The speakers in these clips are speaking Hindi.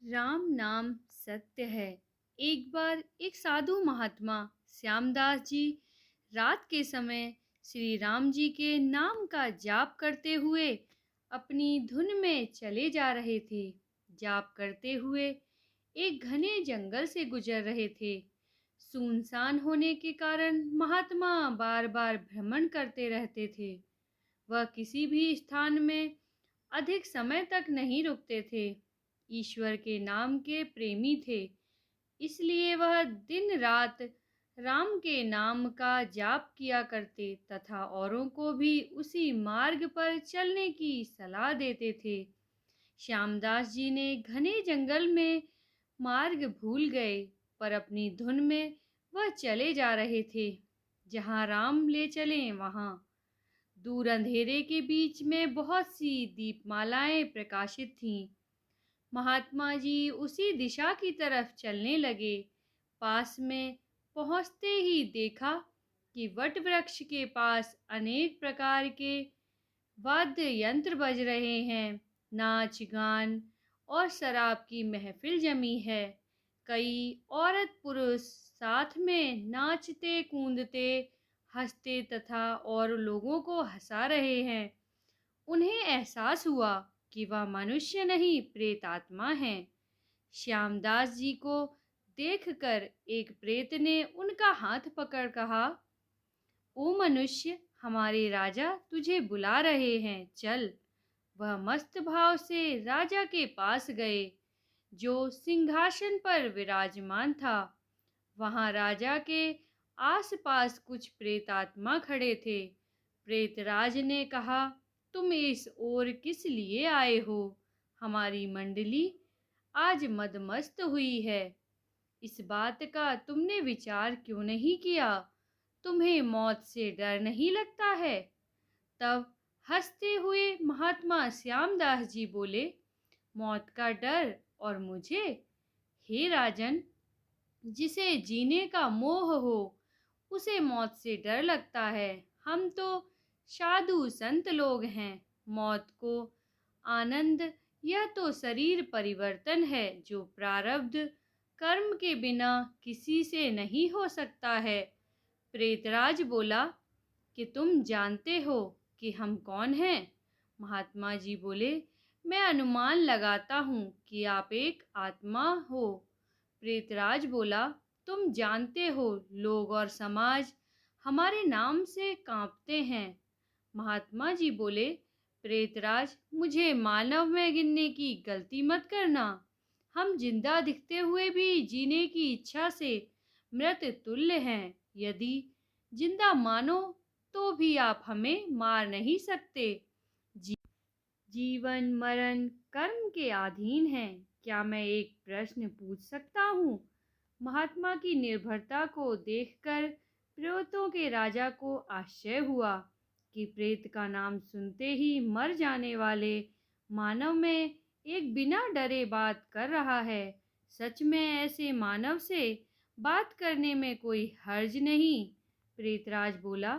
राम नाम सत्य है। एक बार एक साधु महात्मा श्यामदास जी रात के समय श्री राम जी के नाम का जाप करते हुए अपनी धुन में चले जा रहे थे। जाप करते हुए एक घने जंगल से गुजर रहे थे। सुनसान होने के कारण महात्मा बार बार भ्रमण करते रहते थे। वह किसी भी स्थान में अधिक समय तक नहीं रुकते थे। ईश्वर के नाम के प्रेमी थे, इसलिए वह दिन रात राम के नाम का जाप किया करते तथा औरों को भी उसी मार्ग पर चलने की सलाह देते थे। श्यामदास जी ने घने जंगल में मार्ग भूल गए, पर अपनी धुन में वह चले जा रहे थे। जहाँ राम ले चलें वहाँ दूर अंधेरे के बीच में बहुत सी दीपमालाएं प्रकाशित थीं। महात्मा जी उसी दिशा की तरफ चलने लगे। पास में पहुंचते ही देखा कि वट वृक्ष के पास अनेक प्रकार के वाद्य यंत्र बज रहे हैं। नाच गान और शराब की महफिल जमी है। कई औरत पुरुष साथ में नाचते कूदते हंसते तथा और लोगों को हंसा रहे हैं। उन्हें एहसास हुआ कि वह मनुष्य नहीं प्रेत आत्मा है। श्यामदास जी को देखकर एक प्रेत ने उनका हाथ पकड़ कहा, ओ मनुष्य, हमारे राजा तुझे बुला रहे हैं, चल। वह मस्त भाव से राजा के पास गए, जो सिंहासन पर विराजमान था। वहां राजा के आसपास कुछ प्रेतात्मा खड़े थे। प्रेतराज ने कहा, तुम इस ओर किस लिए आए हो? हमारी मंडली आज मदमस्त हुई है। इस बात का तुमने विचार क्यों नहीं किया? तुम्हें मौत से डर नहीं लगता है? तब हंसते हुए महात्मा श्यामदास जी बोले, मौत का डर और मुझे? हे राजन, जिसे जीने का मोह हो उसे मौत से डर लगता है। हम तो साधु संत लोग हैं। मौत को आनंद यह तो शरीर परिवर्तन है, जो प्रारब्ध कर्म के बिना किसी से नहीं हो सकता है। प्रेतराज बोला कि तुम जानते हो कि हम कौन हैं? महात्मा जी बोले, मैं अनुमान लगाता हूँ कि आप एक आत्मा हो। प्रेतराज बोला, तुम जानते हो लोग और समाज हमारे नाम से कांपते हैं। महात्मा जी बोले, प्रेतराज, मुझे मानव में गिनने की गलती मत करना। हम जिंदा दिखते हुए भी जीने की इच्छा से मृत तुल्य हैं। यदि जिंदा मानो तो भी आप हमें मार नहीं सकते। जी, जीवन मरण कर्म के अधीन है। क्या मैं एक प्रश्न पूछ सकता हूँ? महात्मा की निर्भरता को देखकर प्रेतों के राजा को आश्चर्य हुआ कि प्रेत का नाम सुनते ही मर जाने वाले मानव में एक बिना डरे बात कर रहा है। सच में ऐसे मानव से बात करने में कोई हर्ज नहीं। प्रेतराज बोला,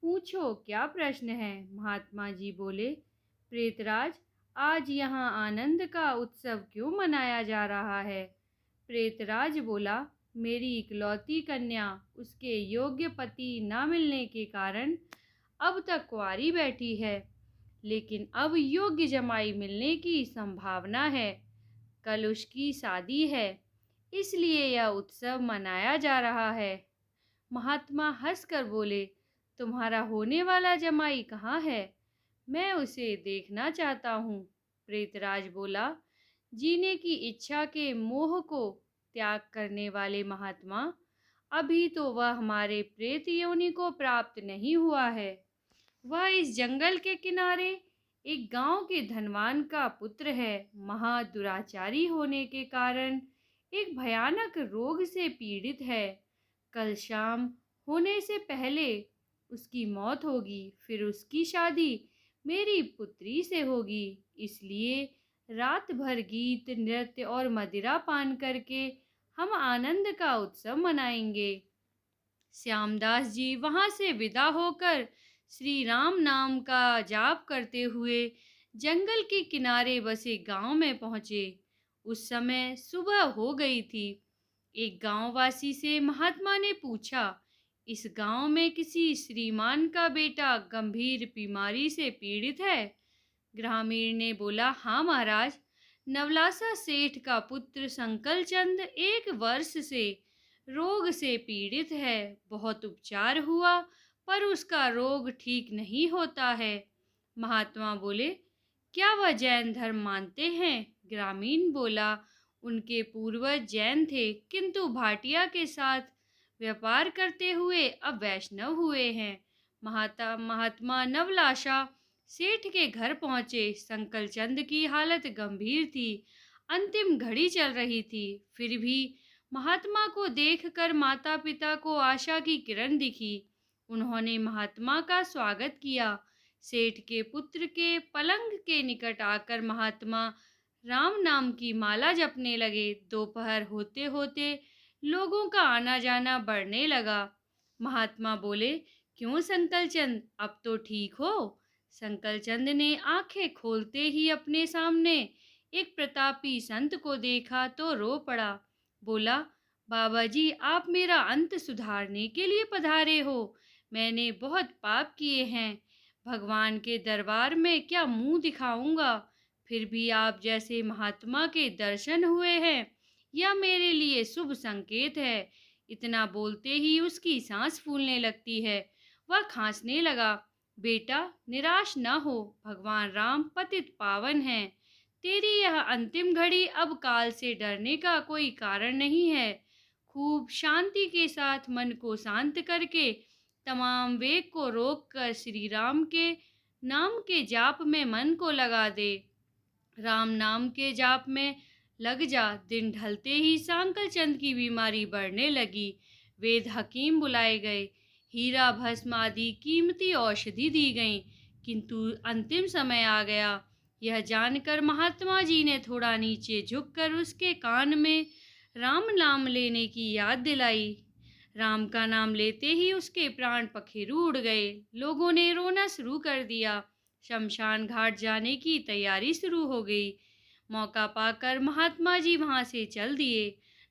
पूछो क्या प्रश्न है? महात्मा जी बोले, प्रेतराज, आज यहाँ आनंद का उत्सव क्यों मनाया जा रहा है? प्रेतराज बोला, मेरी इकलौती कन्या उसके योग्य पति न मिलने के कारण अब तक कुंवारी बैठी है, लेकिन अब योग्य जमाई मिलने की संभावना है। कल उसकी शादी है, इसलिए यह उत्सव मनाया जा रहा है। महात्मा हंसकर बोले, तुम्हारा होने वाला जमाई कहाँ है? मैं उसे देखना चाहता हूँ। प्रेतराज बोला, जीने की इच्छा के मोह को त्याग करने वाले महात्मा, अभी तो वह हमारे प्रेत योनि को प्राप्त नहीं हुआ है। वह इस जंगल के किनारे एक गांव के धनवान का पुत्र है। महादुराचारी होने के कारण एक भयानक रोग से पीड़ित है। कल शाम होने से पहले उसकी मौत होगी, फिर उसकी शादी मेरी पुत्री से होगी। इसलिए रात भर गीत नृत्य और मदिरा पान करके हम आनंद का उत्सव मनाएंगे। श्यामदास जी वहां से विदा होकर श्री राम नाम का जाप करते हुए जंगल के किनारे बसे गांव में पहुंचे। उस समय सुबह हो गई थी। एक गांववासी से महात्मा ने पूछा, इस गांव में किसी श्रीमान का बेटा गंभीर बीमारी से पीड़ित है? ग्रामीण ने बोला, हाँ महाराज, नवलासा सेठ का पुत्र संकलचंद 1 वर्ष से रोग से पीड़ित है। बहुत उपचार हुआ पर उसका रोग ठीक नहीं होता है। महात्मा बोले, क्या वह जैन धर्म मानते हैं? ग्रामीण बोला, उनके पूर्वज जैन थे किंतु भाटिया के साथ व्यापार करते हुए अब वैष्णव हुए हैं। महात्मा नवलाशा सेठ के घर पहुंचे। संकलचंद की हालत गंभीर थी। अंतिम घड़ी चल रही थी। फिर भी महात्मा को देखकर माता पिता को आशा की किरण दिखी। उन्होंने महात्मा का स्वागत किया। सेठ के पुत्र के पलंग के निकट आकर महात्मा राम नाम की माला जपने लगे। दोपहर होते होते लोगों का आना जाना बढ़ने लगा। महात्मा बोले, क्यों संकलचंद, अब तो ठीक हो? संकलचंद ने आंखें खोलते ही अपने सामने एक प्रतापी संत को देखा तो रो पड़ा। बोला, बाबा जी, आप मेरा अंत सुधारने के लिए पधारे हो। मैंने बहुत पाप किए हैं। भगवान के दरबार में क्या मुंह दिखाऊंगा? फिर भी आप जैसे महात्मा के दर्शन हुए हैं, यह मेरे लिए शुभ संकेत है। इतना बोलते ही उसकी सांस फूलने लगती है। वह खांसने लगा। बेटा, निराश न हो, भगवान राम पतित पावन हैं। तेरी यह अंतिम घड़ी अब काल से डरने का कोई कारण नहीं है। खूब शांति के साथ मन को शांत करके तमाम वेग को रोक कर श्री राम के नाम के जाप में मन को लगा दे। राम नाम के जाप में लग जा। दिन ढलते ही संकलचंद की बीमारी बढ़ने लगी। वेद हकीम बुलाए गए, हीरा भस्म आदि कीमती औषधि दी गईं, किंतु अंतिम समय आ गया। यह जानकर महात्मा जी ने थोड़ा नीचे झुककर उसके कान में राम नाम लेने की याद दिलाई। राम का नाम लेते ही उसके प्राण पखेरु उड़ गए। लोगों ने रोना शुरू कर दिया। शमशान घाट जाने की तैयारी शुरू हो गई। मौका पाकर महात्मा जी वहां से चल दिए।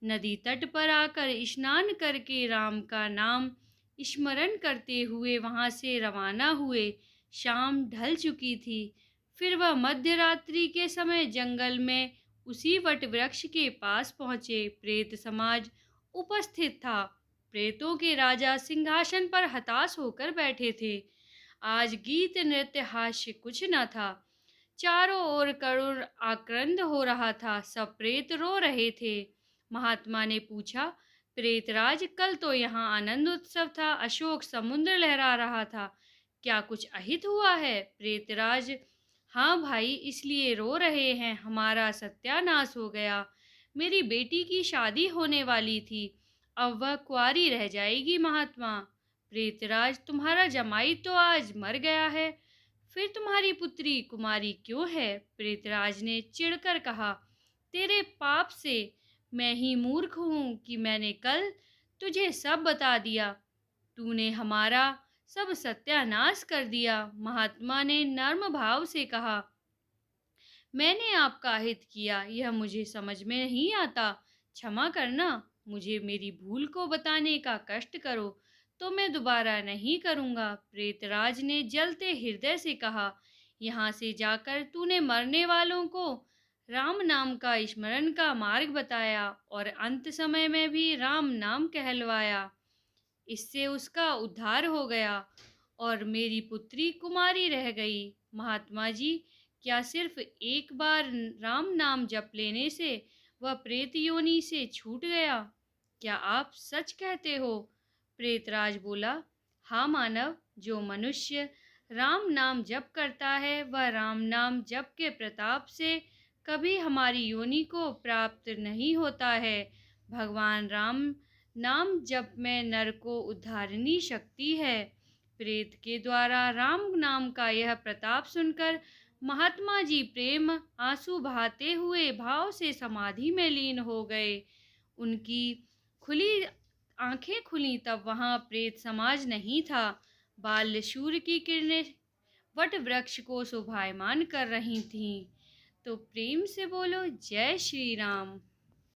नदी तट पर आकर स्नान करके राम का नाम स्मरण करते हुए वहां से रवाना हुए। शाम ढल चुकी थी। फिर वह मध्य रात्रि के समय जंगल में उसी वट वृक्ष के पास पहुंचे। प्रेत समाज उपस्थित था। प्रेतों के राजा सिंहासन पर हताश होकर बैठे थे। आज गीत नृत्य हास्य कुछ न था। चारों ओर करुण आक्रंद हो रहा था। सब प्रेत रो रहे थे। महात्मा ने पूछा, प्रेतराज, कल तो यहाँ आनंद उत्सव था, अशोक समुद्र लहरा रहा था, क्या कुछ अहित हुआ है? प्रेतराज, हाँ भाई, इसलिए रो रहे हैं, हमारा सत्यानाश हो गया। मेरी बेटी की शादी होने वाली थी, अब वह कुंवारी रह जाएगी। महात्मा, प्रेतराज, तुम्हारा जमाई तो आज मर गया है, फिर तुम्हारी पुत्री कुमारी क्यों है? प्रेतराज ने चिढ़कर कहा, तेरे पाप से मैं ही मूर्ख हूँ कि मैंने कल तुझे सब बता दिया। तूने हमारा सब सत्यानाश कर दिया। महात्मा ने नर्म भाव से कहा, मैंने आपका हित किया, यह मुझे समझ में नहीं आता। क्षमा करना, मुझे मेरी भूल को बताने का कष्ट करो तो मैं दोबारा नहीं करूँगा। प्रेतराज ने जलते हृदय से कहा, यहाँ से जाकर तूने मरने वालों को राम नाम का स्मरण का मार्ग बताया और अंत समय में भी राम नाम कहलवाया। इससे उसका उद्धार हो गया और मेरी पुत्री कुमारी रह गई। महात्मा जी, क्या सिर्फ एक बार राम नाम जप लेने से वह प्रेत योनि से छूट गया? क्या आप सच कहते हो? प्रेतराज बोला, हाँ मानव, जो मनुष्य राम नाम जप करता है वह राम नाम जप के प्रताप से कभी हमारी योनि को प्राप्त नहीं होता है। भगवान राम नाम जप में नर को उद्धारनी शक्ति है। प्रेत के द्वारा राम नाम का यह प्रताप सुनकर महात्मा जी प्रेम आंसू बहाते हुए भाव से समाधि में लीन हो गए। उनकी खुली आंखें खुली तब वहां प्रेत समाज नहीं था। बाल्य सूर्य की किरणें वट वृक्ष को शोभायमान कर रही थीं। तो प्रेम से बोलो जय श्री राम।